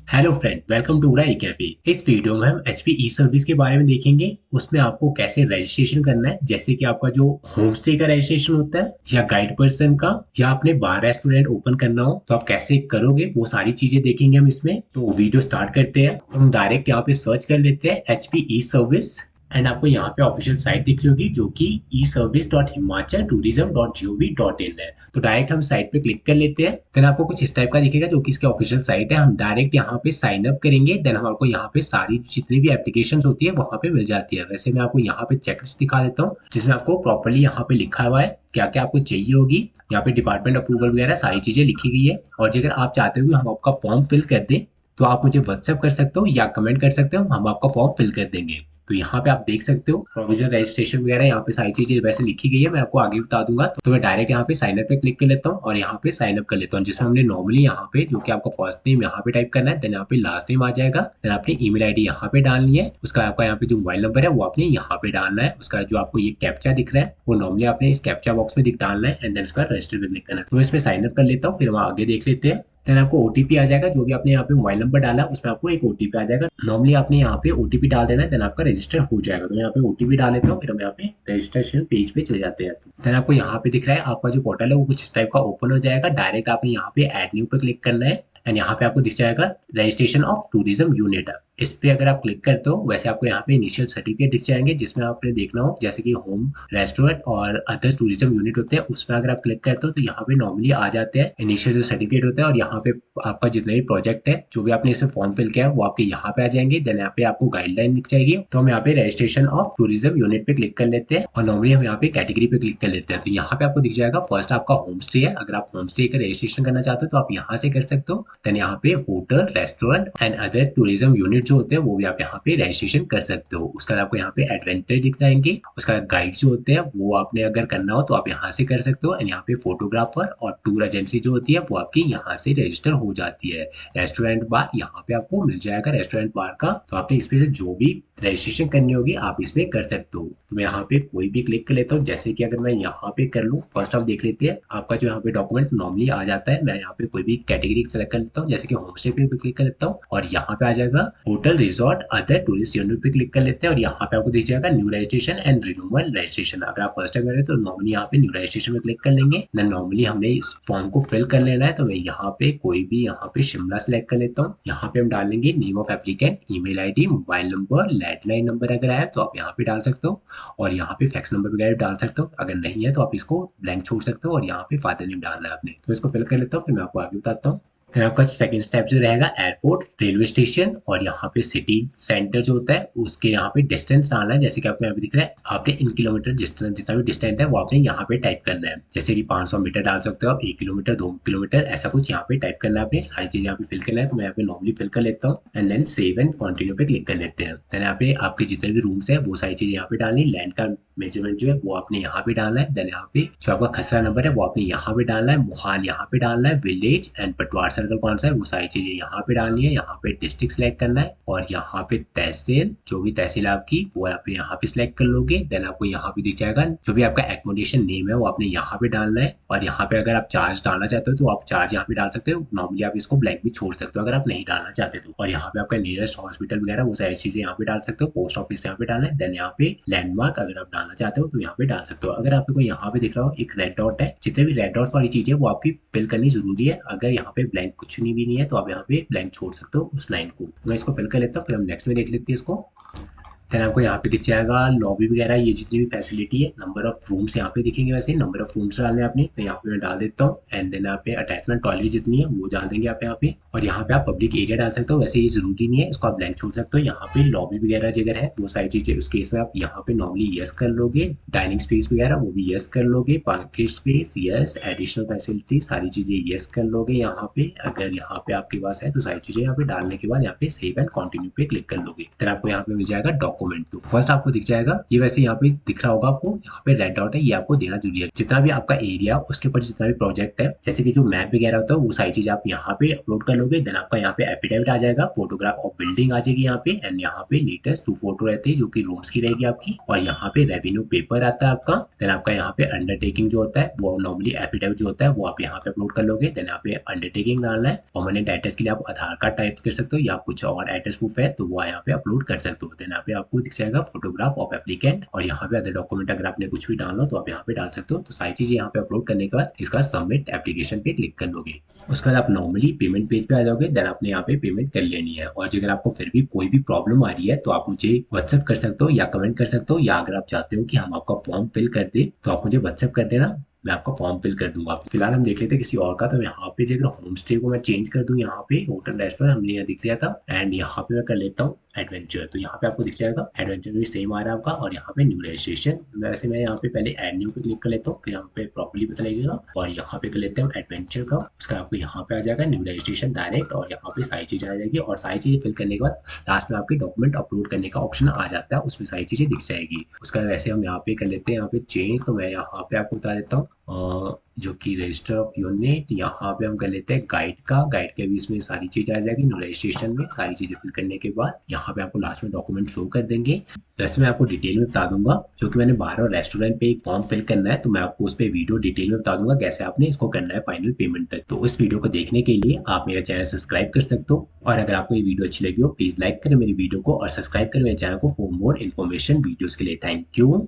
Hello friend, welcome to E cafe. इस video में हम एचपी ई सर्विस के बारे में देखेंगे। उसमें आपको कैसे रजिस्ट्रेशन करना है, जैसे कि आपका जो होम स्टे का रजिस्ट्रेशन होता है या गाइड पर्सन का, या अपने बार रेस्टोरेंट ओपन करना हो तो आप कैसे करोगे, वो सारी चीजें देखेंगे हम इसमें। तो वीडियो स्टार्ट करते हैं। हम डायरेक्ट यहाँ पे सर्च कर लेते हैं एचपी ई सर्विस एंड आपको यहाँ पे ऑफिशियल साइट दिख रही होगी जो कि e-service.himachaltourism.gov.in है। तो डायरेक्ट हम साइट पे क्लिक कर लेते हैं। देन आपको कुछ इस टाइप का दिखेगा जो कि इसके ऑफिशियल साइट है। हम डायरेक्ट यहाँ पे साइन अप करेंगे। देन हमको यहाँ पे सारी जितनी भी एप्लीकेशन होती है वहां पे मिल जाती है। वैसे मैं आपको यहाँ पे चेकलिस्ट दिखा देता हूँ जिसमें आपको प्रॉपरली यहाँ पे लिखा हुआ है क्या क्या आपको चाहिए होगी। यहाँ पे डिपार्टमेंट अप्रूवल वगैरह सारी चीजें लिखी गई है। और अगर आप चाहते हो कि हम आपका फॉर्म फिल कर दें तो आप मुझे व्हाट्सएप कर सकते हो या कमेंट कर सकते हो, हम आपका फॉर्म फिल कर देंगे। तो यहाँ पे आप देख सकते हो प्रोविजनल रजिस्ट्रेशन वगैरह यहाँ पे सारी चीजें वैसे लिखी गई है, मैं आपको आगे बता दूंगा। तो मैं डायरेक्ट यहाँ पे साइन अप पे क्लिक कर लेता हूँ और यहाँ पे साइन अप कर लेता हूँ, जिसमें हमने नॉर्मली यहाँ पे जो कि आपका फर्स्ट नेम यहाँ पे टाइप करना है, देन यहाँ पे लास्ट नेम आ जाएगा, देन आपने ईमेल आईडी यहाँ पे डालनी है, उसका आपका यहाँ पे जो मोबाइल नंबर है वो आपने यहाँ पे डालना है, उसका जो आपको ये कैप्चा दिख रहा है वो नॉर्मली आपने इस कैप्चा बॉक्स में दिख डालना है एंड देन उसका रजिस्टर पे क्लिक करना है। तो मैं इसमें साइन अप कर लेता हूँ, फिर हम आगे देख लेते हैं। देन आपको ओटीपी आ जाएगा, जो भी आपने यहाँ पे मोबाइल नंबर डाला है उसमें आपको एक ओटीपी आ जाएगा। नॉर्मली आपने यहाँ पे ओटीपी डाल देना है, देन आपका रजिस्टर हो जाएगा। तो मैं यहाँ पे ओटीपी डाल लेता हूँ, फिर हम यहाँ पे रजिस्ट्रेशन पेज पे चले जाते हैं। देन आपको यहाँ पे दिख रहा है आपका जो पोर्टल है वो कुछ इस टाइप का ओपन हो जाएगा। डायरेक्ट आपने यहाँ पे ऐड न्यू पे क्लिक करना है एंड यहाँ पे आपको दिख जाएगा रजिस्ट्रेशन ऑफ टूरिज्म यूनिट। इस पे अगर आप क्लिक करते हो, वैसे आपको यहाँ पे इनिशियल सर्टिफिकेट दिख जाएंगे जिसमें आपने देखना हो जैसे कि होम रेस्टोरेंट और अदर टूरिज्म यूनिट होते हैं, उसमें अगर आप क्लिक करते हो तो यहाँ पे नॉर्मली आ जाते हैं इनिशियल जो सर्टिफिकेट होता है। और यहाँ पे आपका जितना भी प्रोजेक्ट है, जो भी आपने इसमें फॉर्म फिल किया है वो आपके यहाँ पे आ जाएंगे। देन यहाँ पे आपको गाइडलाइन दिख जाएगी। तो हम यहाँ पे रजिस्ट्रेशन ऑफ टूरिज्म यूनिट पे क्लिक कर लेते हैं और नॉर्मली हम यहाँ पे कैटेगरी पे क्लिक कर लेते हैं। तो यहाँ पे आपको दिख जाएगा फर्स्ट आपका होम स्टे है। अगर आप होम स्टे का रजिस्ट्रेशन करना चाहते हो तो आप यहाँ से कर सकते हो। देन यहाँ पे hotel, restaurant and other tourism unit जो होते हैं वो भी आप यहाँ पे रजिस्ट्रेशन कर सकते हो। उसका आपको यहाँ पे एडवेंचर दिख जाएंगे। उसका गाइड जो होते हैं वो आपने अगर करना हो तो आप यहाँ से कर सकते हो। एंड यहाँ पे फोटोग्राफर और टूर एजेंसी जो होती है वो आपकी यहाँ से रजिस्टर हो जाती है। रेस्टोरेंट बार यहाँ पे आपको मिल जाएगा रेस्टोरेंट बार का, तो आपने इसमें से जो भी रजिस्ट्रेशन करनी होगी आप इसमें कर सकते हो। तो मैं यहाँ पे कोई भी क्लिक कर लेता हूँ, जैसे कि अगर मैं यहाँ पे कर लूँ, फर्स्ट आप देख लेते हैं आपका जो यहाँ पे डॉक्यूमेंट नॉर्मली आ जाता है। मैं यहाँ पे कोई भी कैटेगरी सेलेक्ट कर लेता हूँ, जैसे कि होम स्टे पे क्लिक कर लेता हूँ और यहाँ पे आ जाएगा hotel, resort, other tourist unit पे क्लिक कर लेते हैं और यहाँ पे आपको दिख जाएगा new registration and renewal registration. अगर आप फर्स्ट टाइम करें तो नॉर्मली यहाँ पे न्यू रजिस्ट्रेशन में क्लिक कर लेंगे। देन नॉर्मली हमने इस फॉर्म को फिल कर लेना है, तो मैं यहाँ पे कोई भी यहाँ पे शिमला सेलेक्ट कर लेता हूँ। यहाँ पे हम डालेंगे name of applicant, email ID, mobile number, landline number अगर है तो आप यहाँ पे डाल सकते हो और यहाँ पे फैक्स नंबर वगैरह डाल सकते हो। अगर नहीं है तो आप इसको ब्लैंक छोड़ सकते हो और यहाँ पे फादर नेम डालना है आपने। तो इसको फिल कर लेता हूँ, फिर मैं आपको आगे बताता हूँ। फिर आपका सेकंड स्टेप जो रहेगा एयरपोर्ट, रेलवे स्टेशन और यहाँ पे सिटी सेंटर जो होता है उसके यहाँ पे डिस्टेंस डालना है। जैसे कि आपको यहाँ पे दिख रहा है, आपने इन किलोमीटर डिस्टेंस जितना भी डिस्टेंस है वो आपने यहाँ पे टाइप करना है। जैसे कि 500 मीटर डाल सकते हो आप, 1 किलोमीटर, 2 किलोमीटर, ऐसा कुछ यहाँ पे टाइप करना है। आपने सारी चीजें यहाँ पे फिल करना है। तो मैं यहाँ पे नॉर्मली फिल कर लेता हूँ and then save and continue पे क्लिक कर लेते हैं। देन यहाँ पे आपके जितने भी रूम्स है वो सारी चीजें यहाँ पे डालनी। लैंड का मेजरमेंट जो है वो आपने यहाँ पे डालना है। देन यहाँ पे जो आपका खसरा नंबर है वो आपने यहाँ पे डालना है। मोहाल यहाँ पे डालना है। विलेज एंड पटवार सर्कल कौन सा है वो सारी चीजें यहाँ पे डालनी है। यहाँ पे डिस्ट्रिक्ट सेलेक्ट करना है और यहाँ पे तहसील, जो भी तहसील आपकी वो आप यहाँ पे सिलेक्ट कर लोगे। देन आपको यहाँ पे दिख जाएगा जो भी आपका एकोमोडेशन नेम है वो आपने यहाँ पे डालना है। और यहाँ पे अगर आप चार्ज डालना चाहते हो तो आप चार्ज यहाँ पे डाल सकते हो। नॉर्मली आप इसको ब्लैंक भी छोड़ सकते हो अगर आप नहीं डालना चाहते तो। और यहाँ पे आपका नियरेस्ट हॉस्पिटल वगैरह वो सारी चीजें यहाँ पे डाल सकते हो। पोस्ट ऑफिस यहाँ पे डालना है। देन यहाँ पे लैंडमार्क अगर आप डालना चाहते हो तो यहाँ पे डाल सकते हो। अगर आपको यहाँ पे दिख रहा हो एक रेड डॉट है, जितने भी रेड डॉट्स वाली चीजें वो आपकी फिल करनी जरूरी है। अगर यहाँ पे ब्लैंक कुछ नहीं भी नहीं है तो आप यहाँ पे ब्लैंक छोड़ सकते हो उस लाइन को। तो मैं इसको फिल कर लेता हूँ, फिर हम नेक्स्ट में देख लेते हैं इसको। देन आपको यहाँ पे दिख जाएगा लॉबी वगैरह, ये जितनी भी फैसिलिटी है, नंबर ऑफ रूम्स यहाँ पे दिखेंगे। वैसे नंबर ऑफ रूम्स डालने हैं आपने, तो यहाँ पे मैं डाल देता हूँ। एंड देन यहाँ पे अटैचमेंट टॉयलेट जितनी है वो डाल देंगे आप यहाँ पे। और यहाँ पे आप पब्लिक एरिया डाल सकते हो, वैसे ये जरूरी नहीं है, इसको आप ब्लैंक छोड़ सकते हो। यहाँ पे लॉबी वगैरह जगह है वो सारी चीजें उस केस में आप यहाँ पे नॉर्मली यस कर लोगे। डाइनिंग स्पेस वगैरह वो भी यस कर लोगे। Parking space yes, additional facility सारी चीजें यस कर लोगे यहाँ पे। अगर यहाँ पे आपके पास है तो सारी चीजें यहाँ पे डालने के बाद यहाँ पे सेव एंड कंटिन्यू पे क्लिक कर लोगे। फिर आपको यहाँ पे मिल जाएगा डॉक्यूमेंट डॉक्यूमेंट। तो फर्स्ट आपको दिख जाएगा ये, वैसे यहाँ पे दिख रहा होगा आपको, यहाँ पे रेड डॉट है, ये आपको देना जरूरी है। जितना भी आपका एरिया उसके ऊपर जितना भी प्रोजेक्ट है, जैसे कि जो मैप वगैरह होता है वो सारी चीज आप यहाँ पे अपलोड कर लोगे। देन आपका यहाँ पे एफिडेविट आ जाएगा, फोटोग्राफ ऑफ बिल्डिंग आ जाएगी यहाँ पे, एंड यहाँ पे लेटेस्ट 2 फोटो रहते हैं जो कि रूम्स की रहेगी आपकी, और यहाँ पे रेवेन्यू पेपर आता है आपका। देन आपका यहाँ पे अंडरटेकिंग जो होता है वो नॉर्मली एफिडेविट जो होता है वो आप यहाँ पे अपलोड कर लोगे। देन यहाँ पे अंडरटेकिंग डालना है। परमानेंट एड्रेस के लिए आप आधार कार्ड टाइप कर सकते हो या कुछ और एड्रेस प्रूफ है तो वो यहाँ पे अपलोड कर सकते हो। देन यहाँ पे आपको दिख जाएगा फोटोग्राफ ऑफ एप्लीकेंट, और यहाँ पे अदर डॉक्यूमेंट अगर आपने कुछ भी डालना हो तो आप यहाँ पे डाल सकते हो। तो सारी चीजें यहाँ पे अपलोड करने के बाद इसका सबमिट एप्लीकेशन पे क्लिक कर लोगे। उसके बाद आप नॉर्मली पेमेंट पेज पे आ जाओगे। देन आपने यहाँ पे पेमेंट कर लेनी है, और अगर आपको फिर भी कोई भी प्रॉब्लम आ रही है तो आप मुझे व्हाट्सएप कर सकते हो या कमेंट कर सकते हो, या अगर आप चाहते हो कि हम आपका फॉर्म फिल कर दे तो आप मुझे व्हाट्सएप कर देना, मैं आपका फॉर्म फिल कर दूंगा। फिलहाल हम देख लेते हैं किसी और का। तो यहाँ पे जो होम स्टे को मैं चेंज कर दूं, यहाँ पे होटल रेस्टोरेंट हमने यहाँ दिख लिया था, एंड यहाँ पे मैं कर लेता हूँ एडवेंचर। तो यहाँ पे आपको दिख जाएगा एडवेंचर भी सेम आ रहा है आपका, और यहाँ पे न्यू रजिस्ट्रेशन। वैसे मैं यहाँ पे पहले एड न्यू पे क्लिक कर लेता हूँ, फिर यहाँ पे प्रॉपर्ली पता लगेगा, और यहाँ पे कर लेते हैं एडवेंचर का। उसका आपको यहाँ पे आ जाएगा न्यू रजिस्ट्रेशन डायरेक्ट, और यहाँ पे सारी चीजें आ जाएगी, और सारी चीजें फिल करने के बाद लास्ट में आपके डॉक्यूमेंट अपलोड करने का ऑप्शन आ जाता है, उसमें सारी चीजें दिख जाएगी। उसका वैसे हम यहाँ पे कर लेते हैं यहाँ पे चेंज। तो मैं यहाँ पे आपको बता देता हूँ जो कि रजिस्टर ऑफ यूनिट, यहाँ पे हम कर लेते हैं गाइड का। गाइड के भी इसमें सारी चीज़ आ जाएगी न्यू रजिस्ट्रेशन में। सारी चीज़ें फिल करने के बाद यहाँ पे आपको लास्ट में डॉक्यूमेंट शो कर देंगे। वैसे मैं आपको डिटेल में बता दूंगा, क्योंकि मैंने बाहर रेस्टोरेंट पे एक फॉर्म फिल करना है, तो मैं आपको उस पर वीडियो डिटेल में बता दूंगा कैसे आपने इसको करना है फाइनल पेमेंट तक। तो उस वीडियो को देखने के लिए आप मेरा चैनल सब्सक्राइब कर सकते हो, और अगर आपको ये वीडियो अच्छी लगी हो प्लीज लाइक करें मेरी वीडियो को, और सब्सक्राइब करें मेरे चैनल को फॉर मोर इन्फॉर्मेशन वीडियोज के लिए। Thank you.